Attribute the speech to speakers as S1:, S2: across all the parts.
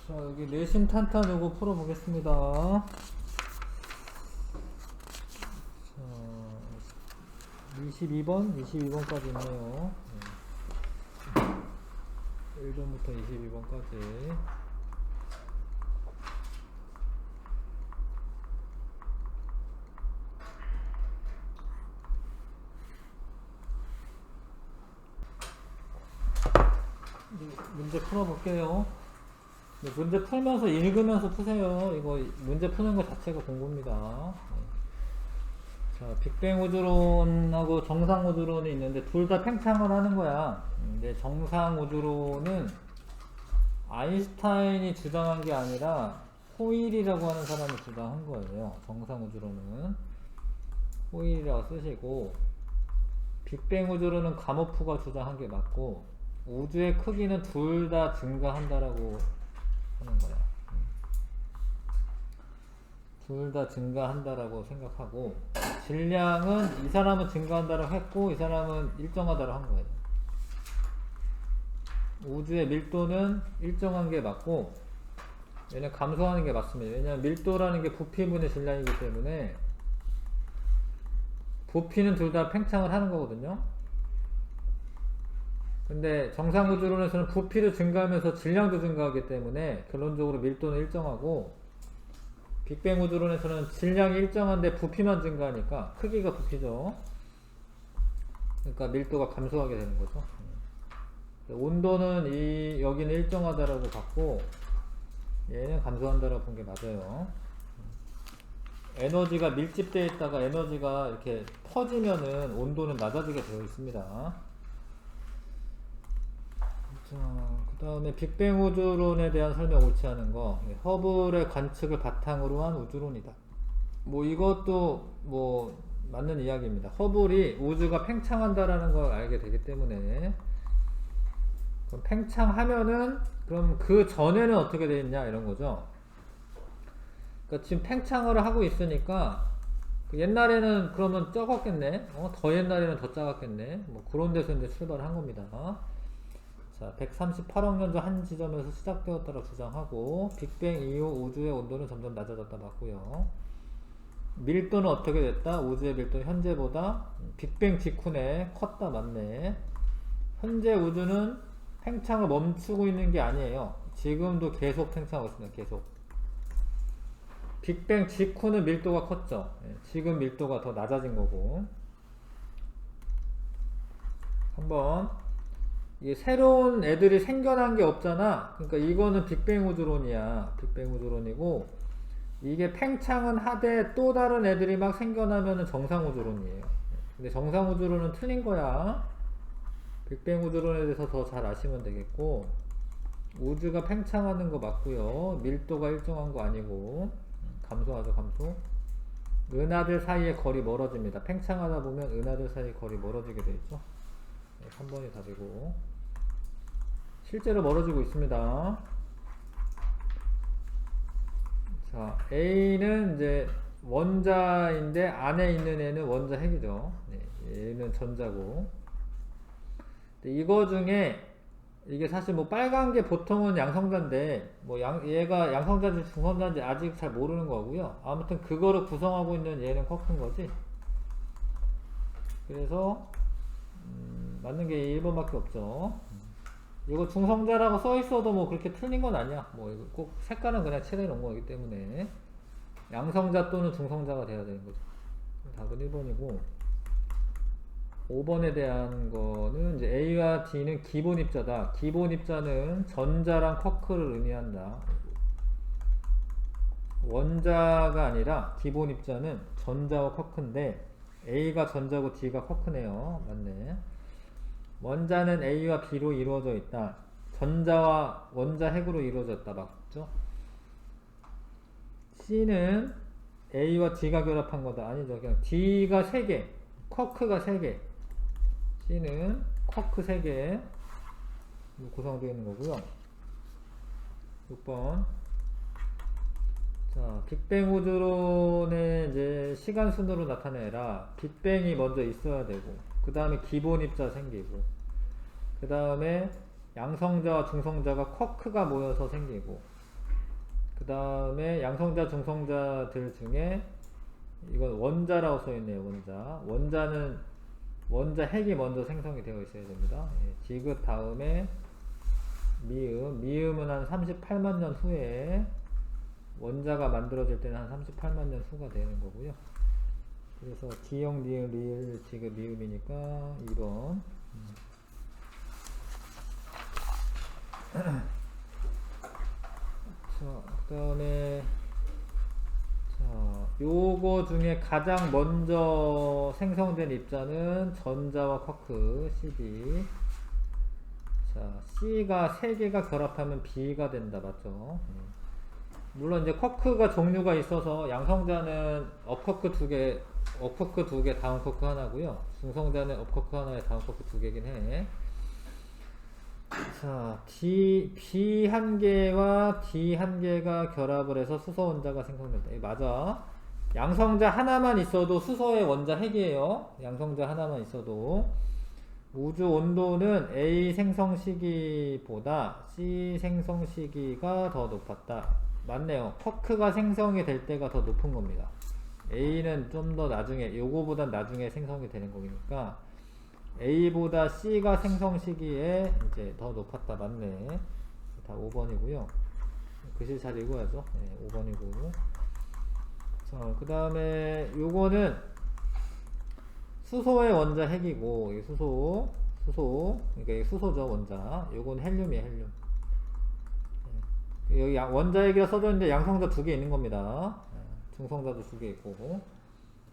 S1: 자, 여기 내심 탄탄 요거 풀어보겠습니다. 자, 22번까지 있네요. 1번부터 22번까지. 문제 풀어볼게요. 문제 풀면서 읽으면서 푸세요. 이거 문제 푸는 것 자체가 공부입니다. 자, 빅뱅 우주론하고 정상 우주론이 있는데 둘 다 팽창을 하는 거야. 근데 정상 우주론은 아인슈타인이 주장한 게 아니라 호일이라고 하는 사람이 주장한 거예요. 정상 우주론은 호일이라고 쓰시고, 빅뱅 우주론은 가모프가 주장한 게 맞고, 우주의 크기는 둘 다 증가한다라고 하는 거야. 둘 다 증가한다라고 생각하고, 질량은 이 사람은 증가한다라고 했고 이 사람은 일정하다라고 한 거예요. 우주의 밀도는 일정한 게 맞고 얘는 감소하는 게 맞습니다. 왜냐하면 밀도라는 게 부피분의 질량이기 때문에 부피는 둘 다 팽창을 하는 거거든요. 근데 정상 우주론에서는 부피도 증가하면서 질량도 증가하기 때문에 결론적으로 밀도는 일정하고, 빅뱅 우주론에서는 질량이 일정한데 부피만 증가하니까 크기가 부피죠. 그러니까 밀도가 감소하게 되는 거죠. 온도는 여기는 일정하다라고 봤고 얘는 감소한다라고 본 게 맞아요. 에너지가 밀집되어 있다가 에너지가 이렇게 퍼지면은 온도는 낮아지게 되어 있습니다. 자, 그 다음에 빅뱅 우주론에 대한 설명 옳지 않은 거, 허블의 관측을 바탕으로 한 우주론이다. 뭐 이것도 뭐 맞는 이야기입니다. 허블이 우주가 팽창한다라는 걸 알게 되기 때문에, 그럼 팽창하면은 그럼 그 전에는 어떻게 되어 있냐 이런 거죠. 그러니까 지금 팽창을 하고 있으니까 옛날에는 그러면 적었겠네, 더 옛날에는 더 작았겠네, 뭐 그런 데서 이제 출발한 겁니다. 자, 138억 년 전 한 지점에서 시작되었다고 주장하고, 빅뱅 이후 우주의 온도는 점점 낮아졌다 맞고요. 밀도는 어떻게 됐다? 우주의 밀도는 현재보다 빅뱅 직후네 컸다 맞네. 현재 우주는 팽창을 멈추고 있는 게 아니에요. 지금도 계속 팽창하고 있습니다. 계속. 빅뱅 직후는 밀도가 컸죠. 지금 밀도가 더 낮아진 거고. 한번 이게 새로운 애들이 생겨난 게 없잖아. 그러니까 이거는 빅뱅 우주론이야. 빅뱅 우주론이고, 이게 팽창은 하되 또 다른 애들이 막 생겨나면은 정상 우주론이에요. 근데 정상 우주론은 틀린 거야. 빅뱅 우주론에 대해서 더 잘 아시면 되겠고, 우주가 팽창하는 거 맞고요. 밀도가 일정한 거 아니고, 감소하죠, 감소. 은하들 사이의 거리 멀어집니다. 팽창하다 보면 은하들 사이의 거리 멀어지게 돼 있죠. 3번이 답이고, 실제로 멀어지고 있습니다. 자, A는 이제 원자인데 안에 있는 애는 원자 핵이죠. 얘는 전자고. 이거 중에 이게 사실 뭐 빨간 게 보통은 양성자인데, 뭐 얘가 양성자인지 중성자인지 아직 잘 모르는 거고요. 아무튼 그거를 구성하고 있는 얘는 쿼크인 거지. 그래서 맞는 게 1번밖에 없죠. 이거 중성자라고 써있어도 뭐 그렇게 틀린 건 아니야. 뭐 이거 꼭 색깔은 그냥 칠해 놓은 거기 때문에 양성자 또는 중성자가 돼야 되는 거죠. 답은 1번이고, 5번에 대한 거는 이제 A와 D는 기본 입자다. 기본 입자는 전자랑 쿼크를 의미한다. 원자가 아니라 기본 입자는 전자와 쿼크인데 A가 전자고 D가 쿼크네요. 맞네. 원자는 A와 B로 이루어져 있다. 전자와 원자 핵으로 이루어졌다. 맞죠? C는 A와 D가 결합한 거다. 아니죠. 그냥 D가 3개, 쿼크가 3개. C는 쿼크 3개 구성되어 있는 거고요. 6번. 자, 빅뱅 우주론의 이제 시간 순으로 나타내라. 빅뱅이 먼저 있어야 되고, 그 다음에 기본 입자 생기고, 그 다음에 양성자와 중성자가 쿼크가 모여서 생기고, 그 다음에 양성자, 중성자들 중에 이건 원자라고 써있네요. 원자는 원자 핵이 먼저 생성이 되어 있어야 됩니다. 예, 디귿 다음에 미음은 한 38만 년 후에 원자가 만들어질 때는 한 38만 년 후가 되는 거고요. 그래서 기역, 니은, 리을, 디귿, 미음이니까 2번. 자, 그 다음에 요거 중에 가장 먼저 생성된 입자는 전자와 쿼크 CD. 자, C가 3개가 결합하면 B가 된다. 맞죠? 물론 이제 쿼크가 종류가 있어서 양성자는 업쿼크 2개, 업쿼크 2개, 다운쿼크 하나고요. 중성자는 업쿼크 하나에 다운쿼크 2개긴 해. 자, B 1개와 D 1개가 결합을 해서 수소 원자가 생성된다. 맞아. 양성자 하나만 있어도 수소의 원자 핵이에요. 양성자 하나만 있어도. 우주 온도는 A 생성 시기보다 C 생성 시기가 더 높았다. 맞네요. 쿼크가 생성이 될 때가 더 높은 겁니다. A는 좀 더 나중에, 요거보단 나중에 생성이 되는 거니까 A보다 C가 생성 시기에 이제 더 높았다. 맞네. 다 5번이고요. 글씨 잘 읽어야죠. 네, 5번이고. 자, 그 다음에 요거는 수소의 원자 핵이고, 이 수소, 그러니까 이 수소죠, 원자. 요건 헬륨이에요, 헬륨. 여기 원자 핵이라 써져 있는데 양성자 2개 있는 겁니다. 중성자도 2개 있고.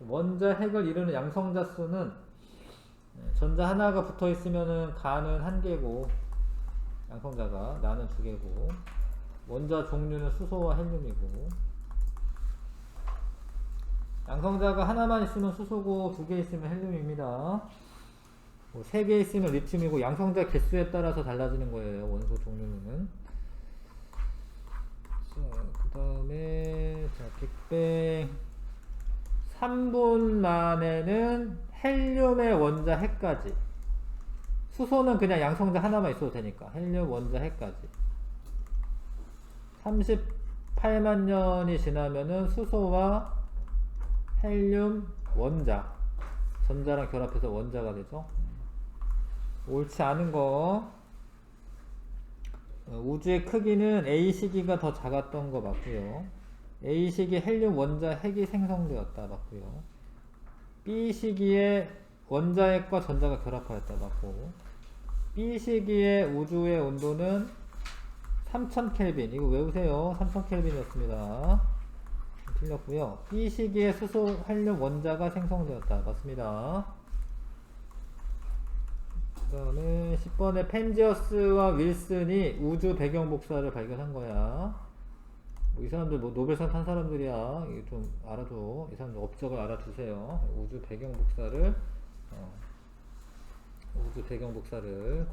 S1: 원자 핵을 이루는 양성자 수는 전자 하나가 붙어 있으면은 가는 1개고, 양성자가, 나는 2개고, 원자 종류는 수소와 헬륨이고, 양성자가 하나만 있으면 수소고 2개 있으면 헬륨입니다. 뭐 3개 있으면 리튬이고, 양성자 개수에 따라서 달라지는 거예요. 원소 종류는. 자, 그 다음에 빅뱅 3분 만에는 헬륨의 원자 핵까지, 수소는 그냥 양성자 하나만 있어도 되니까 헬륨 원자 핵까지 38만 년이 지나면은 수소와 헬륨 원자, 전자랑 결합해서 원자가 되죠. 옳지 않은 거, 우주의 크기는 A 시기가 더 작았던 거 맞고요. A 시기 헬륨 원자 핵이 생성되었다. 맞고요. B 시기에 원자 핵과 전자가 결합하였다. 맞고. B 시기에 우주의 온도는 3000켈빈. 이거 외우세요. 3000켈빈이었습니다. 틀렸고요. B 시기에 수소 헬륨 원자가 생성되었다. 맞습니다. 그 다음에 10번에 펜지어스와 윌슨이 우주 배경 복사를 발견한 거야. 이 사람들 뭐 노벨상 탄 사람들이야. 이거 좀 알아줘. 이 사람들 업적을 알아두세요. 우주 배경 복사를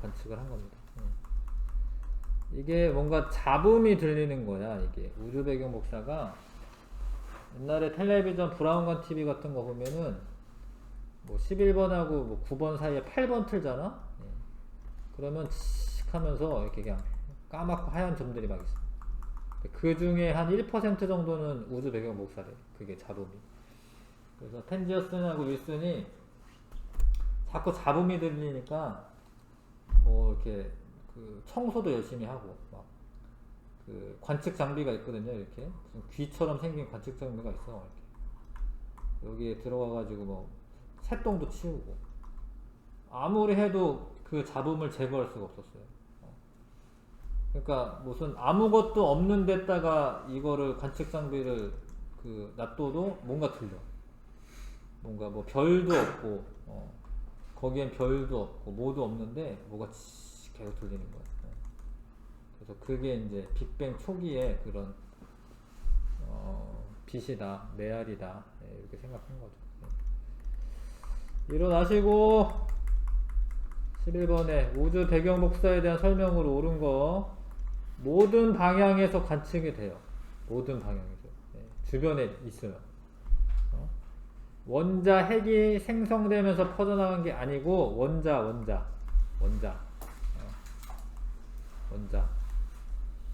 S1: 관측을 한 겁니다. 이게 뭔가 잡음이 들리는 거야. 이게 우주 배경 복사가 옛날에 텔레비전 브라운관 TV 같은 거 보면은 뭐 11번하고 뭐 9번 사이에 8번 틀잖아. 그러면 칙 하면서 이렇게 그냥 까맣고 하얀 점들이 막 있어. 그 중에 한 1% 정도는 우주 배경 복사래. 그게 잡음이. 그래서 펜지어슨하고 윌슨이 자꾸 잡음이 들리니까 뭐 이렇게 그 청소도 열심히 하고 막 그 관측 장비가 있거든요. 이렇게 귀처럼 생긴 관측 장비가 있어. 이렇게 여기에 들어가가지고 뭐 새똥도 치우고 아무리 해도 그 잡음을 제거할 수가 없었어요. 그러니까 무슨 아무것도 없는 데다가 이거를 관측 장비를 그 놔둬도 뭔가 들려. 뭔가 뭐 별도 없고 거기엔 별도 없고 뭐도 없는데 뭐가 계속 들리는 거야. 그래서 그게 이제 빅뱅 초기에 그런 빛이다, 메아리다, 이렇게 생각한 거죠. 일어나시고 11번에 우주 배경 복사에 대한 설명으로 옳은 거 모든 방향에서 관측이 돼요. 모든 방향에서. 주변에 있어요. 원자 핵이 생성되면서 퍼져나간 게 아니고 원자.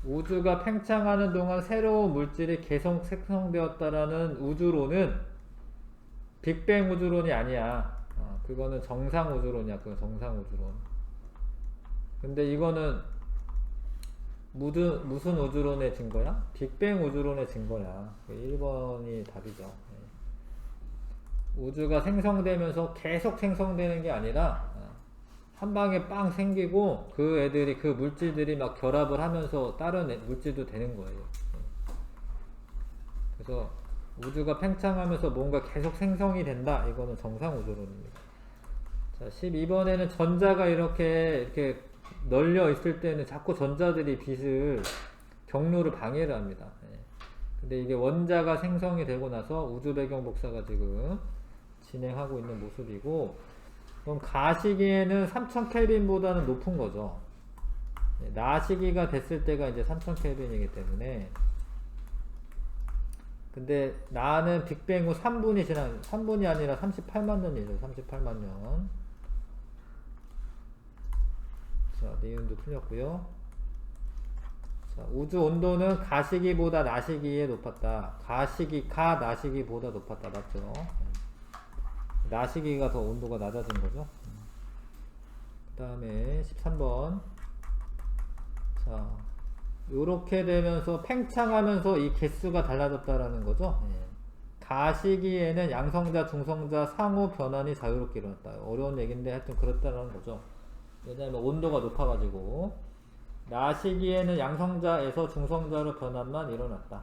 S1: 우주가 팽창하는 동안 새로운 물질이 계속 생성되었다라는 우주론은 빅뱅 우주론이 아니야. 그거는 정상 우주론이야. 그건 정상 우주론. 근데 이거는 무슨 우주론의 증거야? 빅뱅 우주론의 증거야. 1번이 답이죠. 우주가 생성되면서 계속 생성되는 게 아니라 한 방에 빵 생기고 그 애들이 그 물질들이 막 결합을 하면서 다른 물질도 되는 거예요. 그래서 우주가 팽창하면서 뭔가 계속 생성이 된다. 이거는 정상 우주론입니다. 자, 12번에는 전자가 이렇게 널려 있을 때는 자꾸 전자들이 빛을 경로를 방해를 합니다. 근데 이게 원자가 생성이 되고 나서 우주 배경 복사가 지금 진행하고 있는 모습이고, 그럼 가시기에는 3000켈빈보다는 높은 거죠. 나시기가 됐을 때가 이제 3000켈빈이기 때문에. 근데 나는 빅뱅 후 3분이 아니라 38만 년이죠. 38만 년. 자, 니은도 틀렸고요. 자, 우주 온도는 가시기보다 나시기에 높았다. 나시기보다 높았다. 맞죠? 나시기가 더 온도가 낮아진 거죠. 그 다음에 13번. 자, 요렇게 되면서 팽창하면서 이 개수가 달라졌다라는 거죠. 가시기에는 양성자, 중성자 상호 변환이 자유롭게 일어났다. 어려운 얘기인데 하여튼 그렇다라는 거죠. 왜냐하면 온도가 높아가지고. 나시기에는 양성자에서 중성자로 변환만 일어났다.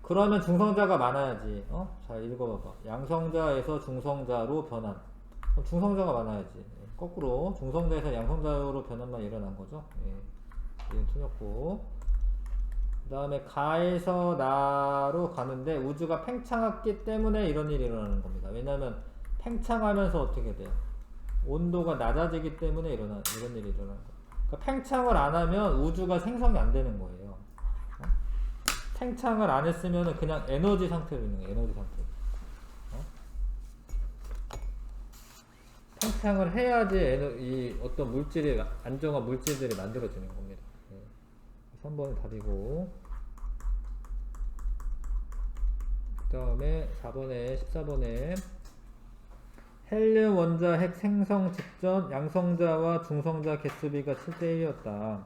S1: 그러면 중성자가 많아야지. 잘 읽어봐봐. 양성자에서 중성자로 변환. 그럼 중성자가 많아야지. 거꾸로 중성자에서 양성자로 변환만 일어난 거죠. 이건 틀렸고. 그 다음에 가에서 나로 가는데 우주가 팽창했기 때문에 이런 일이 일어나는 겁니다. 왜냐하면 팽창하면서 어떻게 돼요? 온도가 낮아지기 때문에 이런 일이 일어나는 거예요. 그러니까 팽창을 안 하면 우주가 생성이 안 되는 거예요. 팽창을 안 했으면 그냥 에너지 상태로 있는 거예요. 에너지 상태로. 팽창을 해야지 이 어떤 물질이, 안정한 물질들이 만들어지는 겁니다. 3번은 답이고. 그 다음에 14번에 헬륨 원자 핵 생성 직전 양성자와 중성자 개수비가 7대1이었다.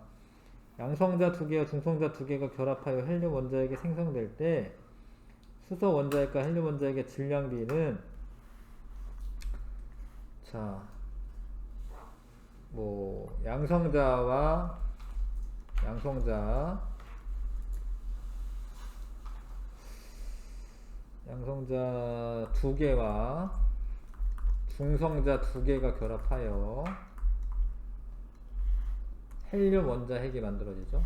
S1: 양성자 2개와 중성자 2개가 결합하여 헬륨 원자핵이 생성될 때 수소 원자핵과 헬륨 원자핵의 질량비는, 자, 뭐 양성자 2개와 중성자 2개가 결합하여 헬륨 원자핵이 만들어지죠.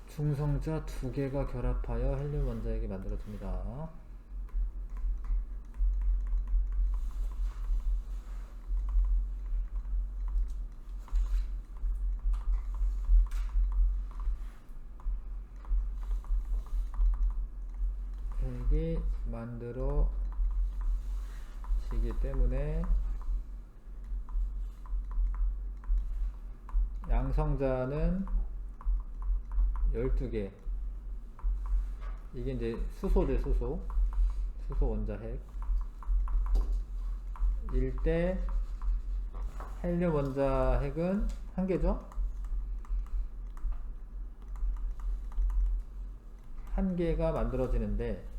S1: 중성자 2개가 결합하여 헬륨 원자핵이 만들어집니다. 핵이 만들어지기 때문에 양성자는 12개. 이게 이제 수소죠, 수소 원자핵. 일 때 헬륨 원자핵은 1개죠? 1개가 만들어지는데,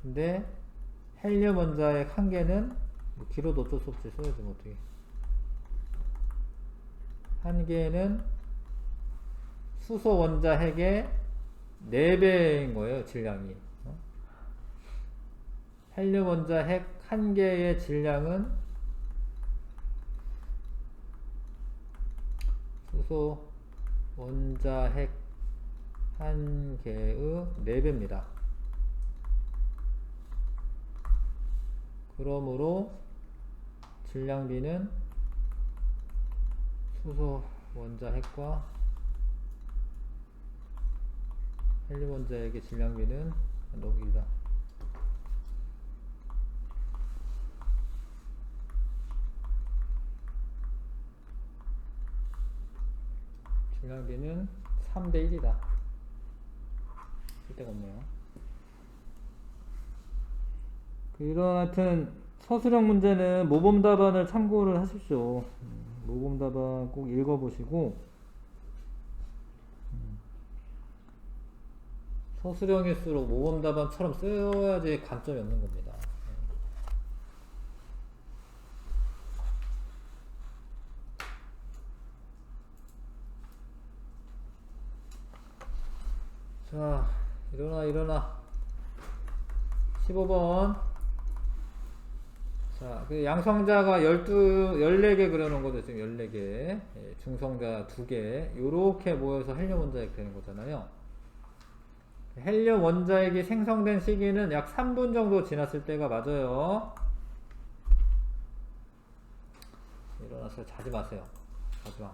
S1: 근데 헬륨 원자핵 1개는 길어도 어쩔 수 없지, 써야지 뭐 어떻게. 1개는 수소 원자핵의 4배인 거예요, 질량이. 헬륨 원자핵 1개의 질량은 수소 원자핵 1개의 4배입니다. 그러므로 질량비는 수소 원자핵과 헬륨 원자핵의 질량비는 너무 길다. 질량비는 3대 1이다. 쓸데가 없네요. 이런 하여튼 서술형 문제는 모범 답안을 참고를 하십시오. 모범 답안 꼭 읽어보시고 서술형일수록 모범 답안처럼 써야지 감점이 없는 겁니다. 자, 일어나 15번. 자, 그 양성자가 14개 그려놓은 거죠. 지금 14개. 예, 중성자 2개. 요렇게 모여서 헬륨 원자핵 되는 거잖아요. 헬륨 원자핵이 생성된 시기는 약 3분 정도 지났을 때가 맞아요. 일어나서 자지 마세요. 자지 마.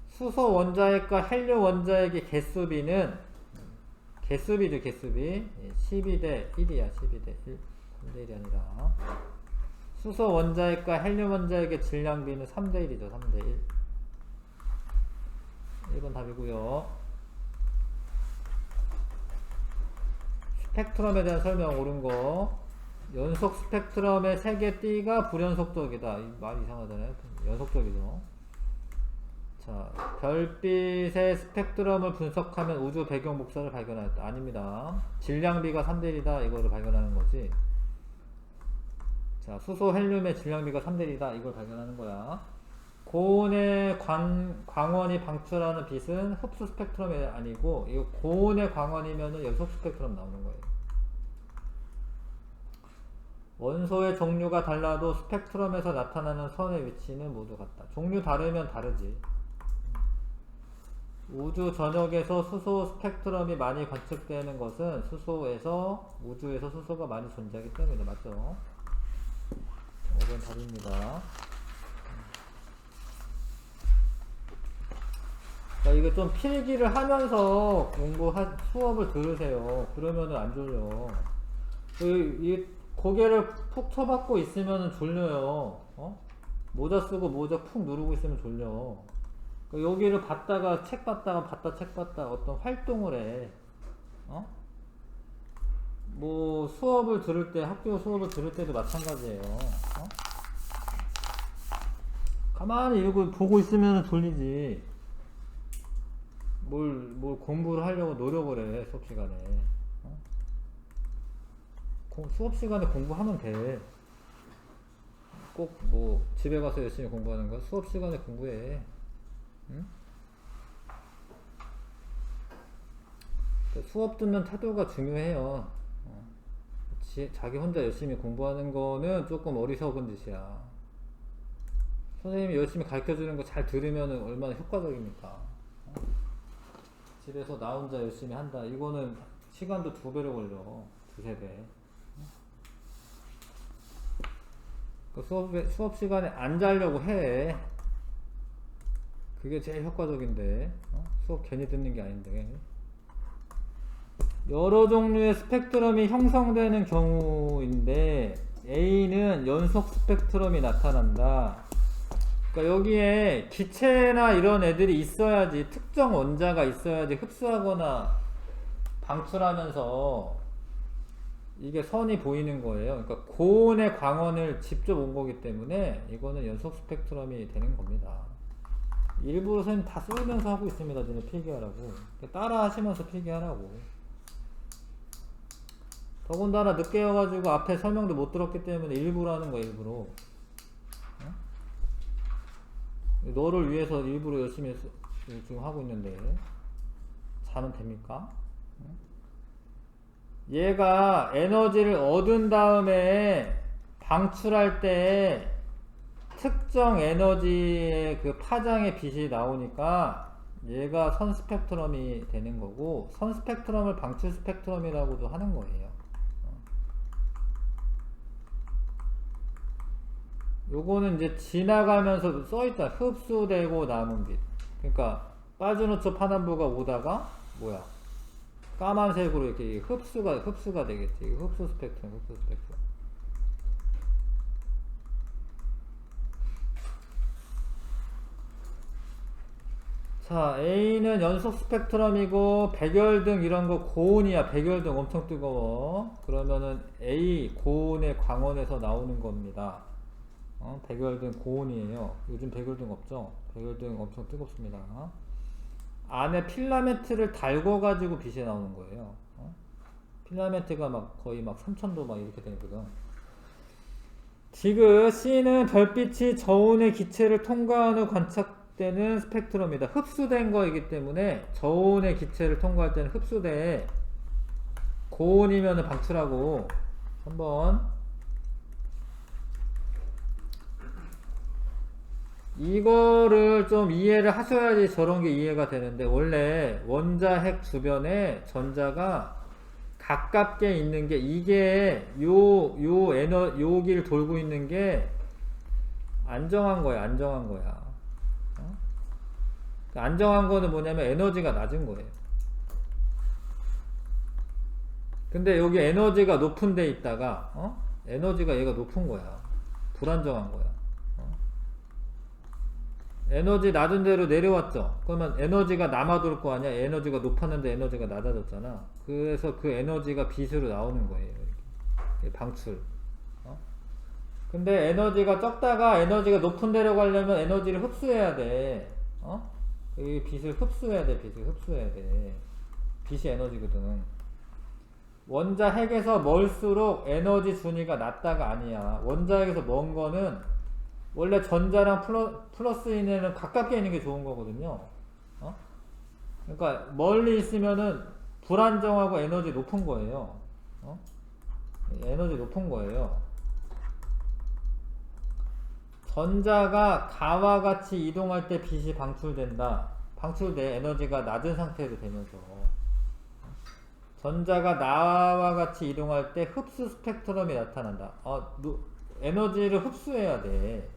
S1: 수소 원자핵과 헬륨 원자핵의 개수비는 개수비죠, 개수비. 12대 1이야, 12대 1. 3대 1이 아니라. 수소 원자핵과 헬륨 원자핵의 질량비는 3대 1이죠, 3대 1. 1번 답이고요. 스펙트럼에 대한 설명 옳은 거. 연속 스펙트럼의 3개 띠가 불연속적이다. 말 이상하잖아요. 연속적이죠. 자, 별빛의 스펙트럼을 분석하면 우주 배경 복사를 발견하였다. 아닙니다. 질량비가 3대 1이다. 이거를 발견하는 거지. 자, 수소 헬륨의 질량비가 3대 1이다. 이걸 발견하는 거야. 고온의 광원이 방출하는 빛은 흡수 스펙트럼이 아니고, 이거 고온의 광원이면 연속 스펙트럼 나오는 거예요. 원소의 종류가 달라도 스펙트럼에서 나타나는 선의 위치는 모두 같다. 종류 다르면 다르지. 우주 전역에서 수소 스펙트럼이 많이 관측되는 것은 우주에서 수소가 많이 존재하기 때문에 맞죠? 5번 답입니다. 자, 이거 좀 필기를 하면서 수업을 들으세요. 그러면은 안 졸려. 이 고개를 푹 쳐박고 있으면은 졸려요. 모자 쓰고 모자 푹 누르고 있으면 졸려. 여기를 봤다가 책 봤다가 책 봤다가 어떤 활동을 해. 뭐 수업을 들을 때, 학교 수업을 들을 때도 마찬가지예요. 가만히 이러고 보고 있으면 졸리지. 뭘 공부를 하려고 노력을 해, 수업 시간에. 수업 시간에 공부하면 돼. 꼭 뭐 집에 가서 열심히 공부하는 거야. 수업 시간에 공부해. 응? 수업 듣는 태도가 중요해요. 자기 혼자 열심히 공부하는 거는 조금 어리석은 짓이야. 선생님이 열심히 가르쳐 주는 거 잘 들으면 얼마나 효과적입니까? 집에서 나 혼자 열심히 한다. 이거는 시간도 2배로 걸려. 2~3배. 수업 시간에 안 자려고 해. 그게 제일 효과적인데. 수업 괜히 듣는 게 아닌데. 여러 종류의 스펙트럼이 형성되는 경우인데 A는 연속 스펙트럼이 나타난다. 그러니까 여기에 기체나 이런 애들이 있어야지, 특정 원자가 있어야지 흡수하거나 방출하면서 이게 선이 보이는 거예요. 그러니까 고온의 광원을 직접 온 거기 때문에 이거는 연속 스펙트럼이 되는 겁니다. 일부러 선생님 다 쏠면서 하고 있습니다. 저는 필기하라고. 따라 하시면서 필기하라고. 더군다나 늦게 와가지고 앞에 설명도 못 들었기 때문에 일부러 하는 거야, 일부러. 너를 위해서 일부러 열심히 지금 하고 있는데 자면 됩니까? 얘가 에너지를 얻은 다음에 방출할 때 특정 에너지의 그 파장의 빛이 나오니까 얘가 선 스펙트럼이 되는 거고, 선 스펙트럼을 방출 스펙트럼이라고도 하는 거예요. 요거는 이제 지나가면서 써있다. 흡수되고 남은 빛. 그러니까 빠져놓쳐 파남부가 오다가 뭐야, 까만색으로 이렇게 흡수가 되겠지. 흡수 스펙트럼. 자, A는 연속 스펙트럼이고 백열등 이런 거 고온이야. 백열등 엄청 뜨거워. 그러면은 A 고온의 광원에서 나오는 겁니다. 백열등 고온이에요. 요즘 백열등 없죠? 백열등 엄청 뜨겁습니다. 안에 필라멘트를 달궈 가지고 빛이 나오는 거예요. 필라멘트가 막 거의 막 3000도 막 이렇게 되거든. 지금 C는 별빛이 저온의 기체를 통과한 후 관측되는 스펙트럼이다. 흡수된 거이기 때문에 저온의 기체를 통과할 때는 흡수돼. 고온이면 방출하고. 한번 이거를 좀 이해를 하셔야지 저런 게 이해가 되는데, 원래 원자 핵 주변에 전자가 가깝게 있는 게, 이게 여기를 돌고 있는 게 안정한 거야. 안정한 거야. 안정한 거는 뭐냐면 에너지가 낮은 거예요. 근데 여기 에너지가 높은 데 있다가 에너지가 얘가 높은 거야. 불안정한 거야. 에너지 낮은 데로 내려왔죠. 그러면 에너지가 남아돌 거 아니야. 에너지가 높았는데 에너지가 낮아졌잖아. 그래서 그 에너지가 빛으로 나오는 거예요. 이렇게. 방출. 근데 에너지가 적다가 에너지가 높은 데로 가려면 에너지를 흡수해야 돼. 이 빛을 흡수해야 돼. 빛을 흡수해야 돼. 빛이 에너지거든. 원자 핵에서 멀수록 에너지 준위가 낮다가 아니야. 원자 핵에서 먼 거는 원래 전자랑 플러스인에는 가깝게 있는 게 좋은 거거든요. 그러니까 멀리 있으면은 불안정하고 에너지 높은 거예요. 에너지 높은 거예요. 전자가 가와 같이 이동할 때 빛이 방출된다. 방출돼. 에너지가 낮은 상태로 되면서. 전자가 나와 같이 이동할 때 흡수 스펙트럼이 나타난다. 에너지를 흡수해야 돼.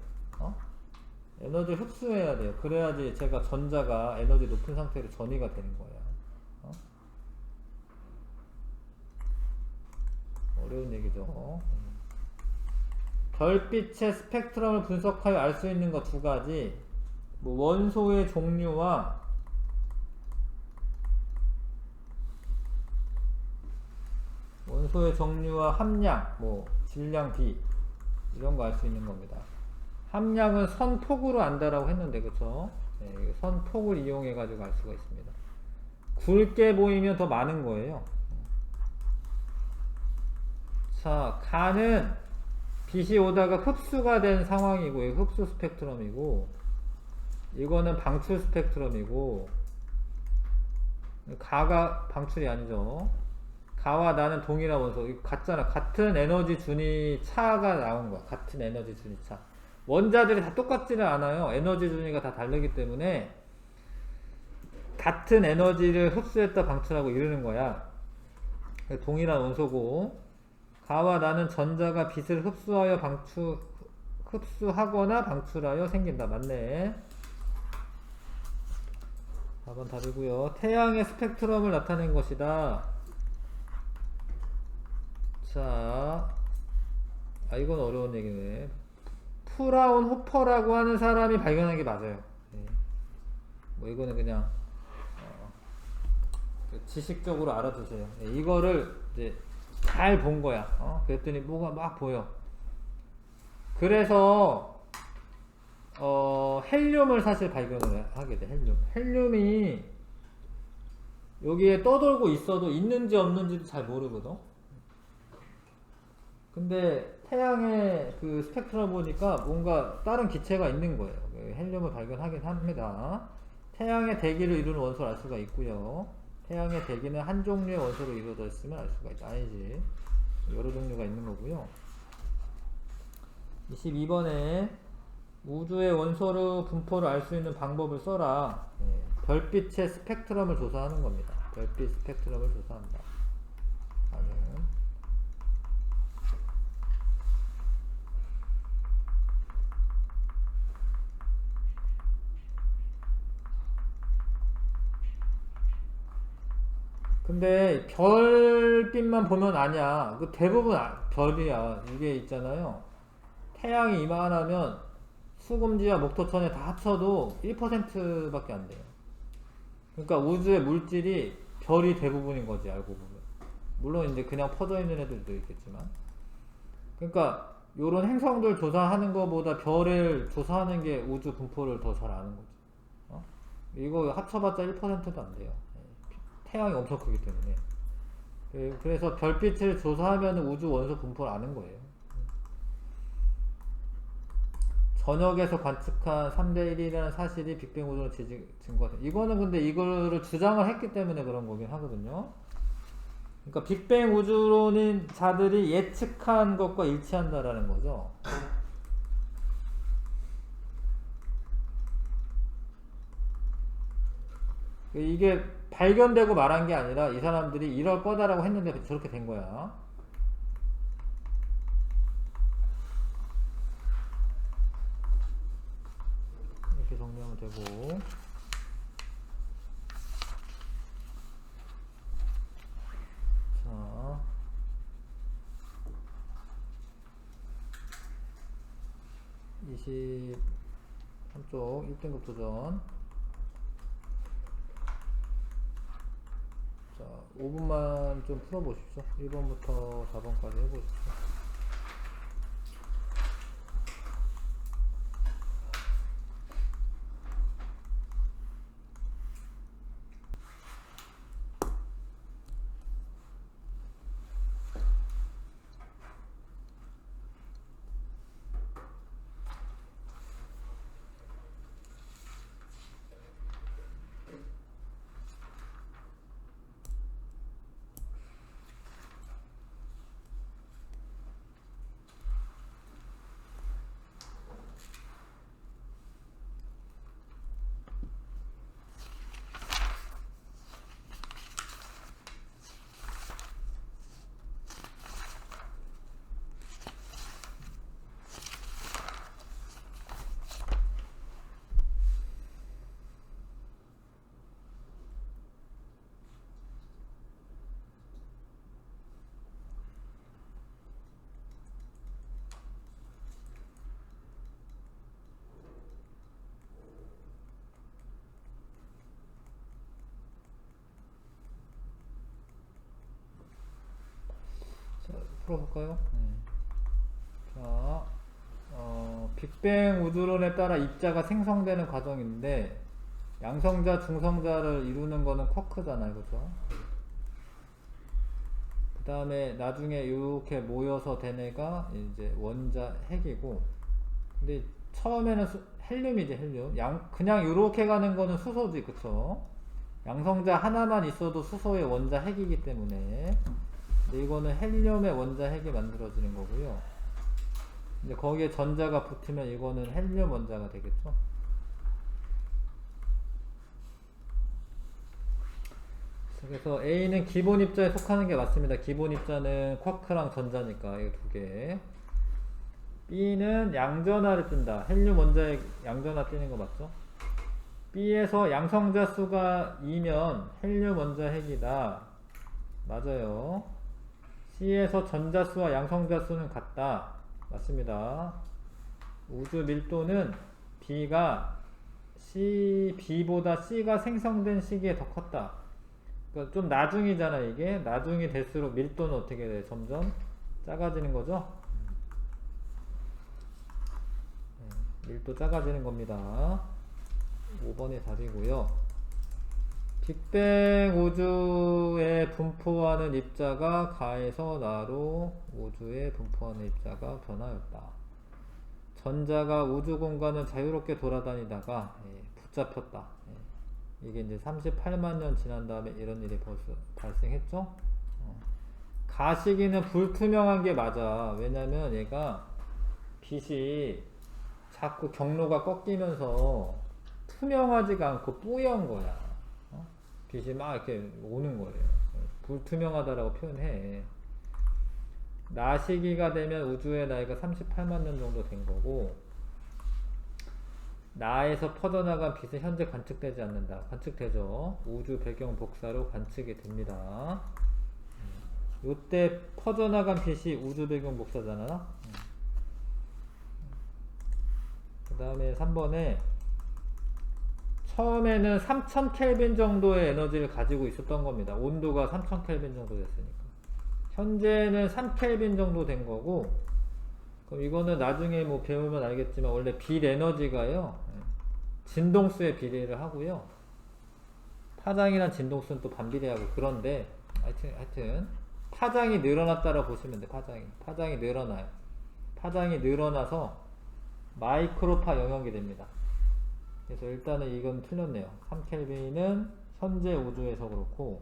S1: 에너지를 흡수해야 돼요. 그래야지 제가 전자가 에너지 높은 상태로 전이가 되는 거야. 어려운 얘기죠. 별빛의 스펙트럼을 분석하여 알 수 있는 것 두 가지. 원소의 종류와 함량, 질량 B 이런 거 알 수 있는 겁니다. 함량은 선폭으로 안다라고 했는데, 그쵸? 네, 선폭을 이용해 가지고 알 수가 있습니다. 굵게 보이면 더 많은 거예요. 자, 가는 빛이 오다가 흡수가 된 상황이고, 이거 흡수 스펙트럼이고, 이거는 방출 스펙트럼이고, 가가 방출이 아니죠. 가와 나는 동일한 원소. 이거 같잖아. 같은 에너지 준위 차가 나온 거야. 같은 에너지 준위 차. 원자들이 다 똑같지는 않아요. 에너지 준위가 다 다르기 때문에 같은 에너지를 흡수했다 방출하고 이러는 거야. 동일한 원소고, 가와 나는 전자가 빛을 흡수하거나 방출하여 생긴다. 맞네. 4번 답이고요. 태양의 스펙트럼을 나타낸 것이다. 자, 이건 어려운 얘기네. 프라운호퍼라고 하는 사람이 발견한 게 맞아요. 네. 이거는 그냥 지식적으로 알아두세요. 네, 이거를 이제 잘 본 거야. 그랬더니 뭐가 막 보여. 그래서 헬륨을 사실 발견을 하게 돼. 헬륨이 여기에 떠돌고 있어도 있는지 없는지도 잘 모르거든. 근데 태양의 그 스펙트럼 보니까 뭔가 다른 기체가 있는 거예요. 헬륨을 발견하긴 합니다. 태양의 대기를 이루는 원소를 알 수가 있고요. 태양의 대기는 한 종류의 원소로 이루어져 있으면 알 수가 있다. 아니지. 여러 종류가 있는 거고요. 22번에 우주의 원소로 분포를 알 수 있는 방법을 써라. 별빛의 스펙트럼을 조사하는 겁니다. 별빛 스펙트럼을 조사한다. 근데 별빛만 보면 아니야. 그 대부분 별이야. 이게 있잖아요. 태양이 이만하면 수금지와 목토천에 다 합쳐도 1%밖에 안 돼요. 그러니까 우주의 물질이 별이 대부분인 거지, 알고 보면. 물론 이제 그냥 퍼져 있는 애들도 있겠지만. 그러니까 요런 행성들 조사하는 것보다 별을 조사하는 게 우주 분포를 더 잘 아는 거지. 어? 이거 합쳐봤자 1%도 안 돼요. 태양이 엄청 크기 때문에. 그래서 별빛을 조사하면 우주 원소 분포를 아는 거예요. 전역에서 관측한 3대 1이라는 사실이 빅뱅 우주론 증거다. 이거는 근데 이거를 주장을 했기 때문에 그런 거긴 하거든요. 그러니까 빅뱅 우주론인 자들이 예측한 것과 일치한다라는 거죠. 이게 발견되고 말한 게 아니라 이 사람들이 이럴 거다라고 했는데 저렇게 된 거야. 이렇게 정리하면 되고. 자, 23쪽 1등급 도전. 자, 5분만 좀 풀어보십시오. 1번부터 4번까지 해보십시오. 풀어볼까요? 자, 빅뱅 우주론에 따라 입자가 생성되는 과정인데 양성자, 중성자를 이루는 거는 쿼크잖아요, 그죠? 그 다음에 나중에 이렇게 모여서 된 애가 이제 원자 핵이고, 근데 처음에는 헬륨이지, 헬륨. 그냥 이렇게 가는 거는 수소지, 그쵸? 양성자 하나만 있어도 수소의 원자 핵이기 때문에. 근데 이거는 헬륨의 원자 핵이 만들어지는 거고요. 이제 거기에 전자가 붙으면 이거는 헬륨 원자가 되겠죠. 그래서 A는 기본 입자에 속하는 게 맞습니다. 기본 입자는 쿼크랑 전자니까 이 두 개. B는 양전하를 뜬다. 헬륨 원자에 양전하 뜨는 거 맞죠? B에서 양성자 수가 2면 헬륨 원자 핵이다. 맞아요. C에서 전자수와 양성자수는 같다. 맞습니다. 우주 밀도는 B가 B보다 C가 생성된 시기에 더 컸다. 그러니까 좀 나중이잖아, 이게. 나중이 될수록 밀도는 어떻게 돼? 점점 작아지는 거죠? 밀도 작아지는 겁니다. 5번이 답이고요. 빅뱅 우주에 분포하는 입자가 가에서 나로 우주에 분포하는 입자가 변하였다. 전자가 우주 공간을 자유롭게 돌아다니다가 붙잡혔다. 이게 이제 38만 년 지난 다음에 이런 일이 벌써 발생했죠. 가시기는 불투명한 게 맞아. 왜냐면 얘가 빛이 자꾸 경로가 꺾이면서 투명하지가 않고 뿌연 거야. 빛이 막 이렇게 오는 거예요. 불투명하다라고 표현해. 나시기가 되면 우주의 나이가 38만 년 정도 된 거고, 나에서 퍼져나간 빛은 현재 관측되지 않는다. 관측되죠. 우주 배경 복사로 관측이 됩니다. 요때 퍼져나간 빛이 우주 배경 복사잖아. 그 다음에 3번에 처음에는 3000 켈빈 정도의 에너지를 가지고 있었던 겁니다. 온도가 3000 켈빈 정도 됐으니까. 현재는 3 켈빈 정도 된 거고, 그럼 이거는 나중에 뭐 배우면 알겠지만 원래 빌 에너지가요, 진동수에 비례를 하고요. 파장이랑 진동수는 또 반비례하고. 그런데 하여튼 파장이 늘어났다라 보시면 돼. 파장이 늘어나요. 파장이 늘어나서 마이크로파 영역이 됩니다. 그래서 일단은 이건 틀렸네요. 3켈빈은 현재 우주에서 그렇고,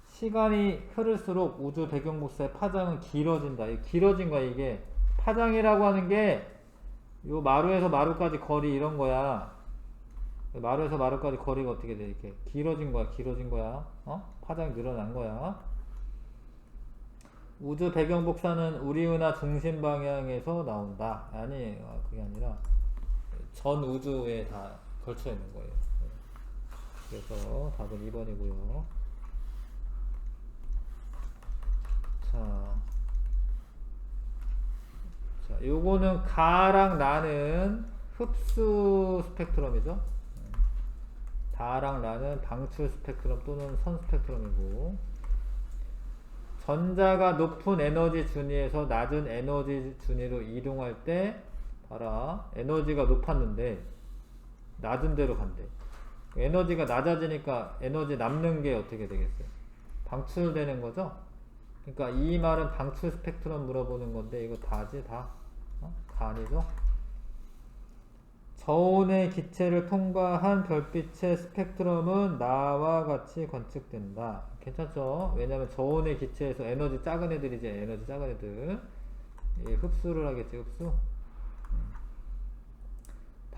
S1: 시간이 흐를수록 우주 배경 복사의 파장은 길어진다. 이 길어진 거야. 이게 파장이라고 하는 게 요 마루에서 마루까지 거리 이런 거야. 마루에서 마루까지 거리가 어떻게 돼? 이렇게 길어진 거야. 파장이 늘어난 거야. 우주 배경 복사는 우리 은하 중심 방향에서 나온다. 아니, 그게 아니라 전 우주에 다 걸쳐 있는 거예요. 그래서 답은 2번이고요. 자, 요거는 가랑 나는 흡수 스펙트럼이죠. 다랑 라는 방출 스펙트럼 또는 선 스펙트럼이고, 전자가 높은 에너지 준위에서 낮은 에너지 준위로 이동할 때, 봐라, 에너지가 높았는데 낮은 데로 간대. 에너지가 낮아지니까 에너지 남는 게 어떻게 되겠어요? 방출되는 거죠? 그러니까 이 말은 방출 스펙트럼 물어보는 건데, 이거 다지, 다? 다 아니죠? 저온의 기체를 통과한 별빛의 스펙트럼은 나와 같이 관측된다. 괜찮죠? 왜냐면 저온의 기체에서 에너지 작은 애들이지, 에너지 작은 애들. 흡수를 하겠지, 흡수.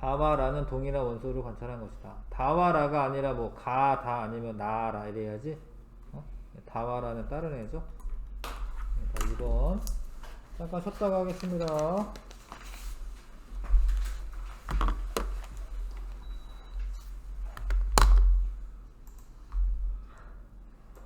S1: 다와라는 동일한 원소를 관찰한 것이다. 다와라가 아니라 뭐 가, 다 아니면 나라 이래야지. 다와라는 다른 애죠. 자, 2번. 잠깐 쉬었다가 하겠습니다.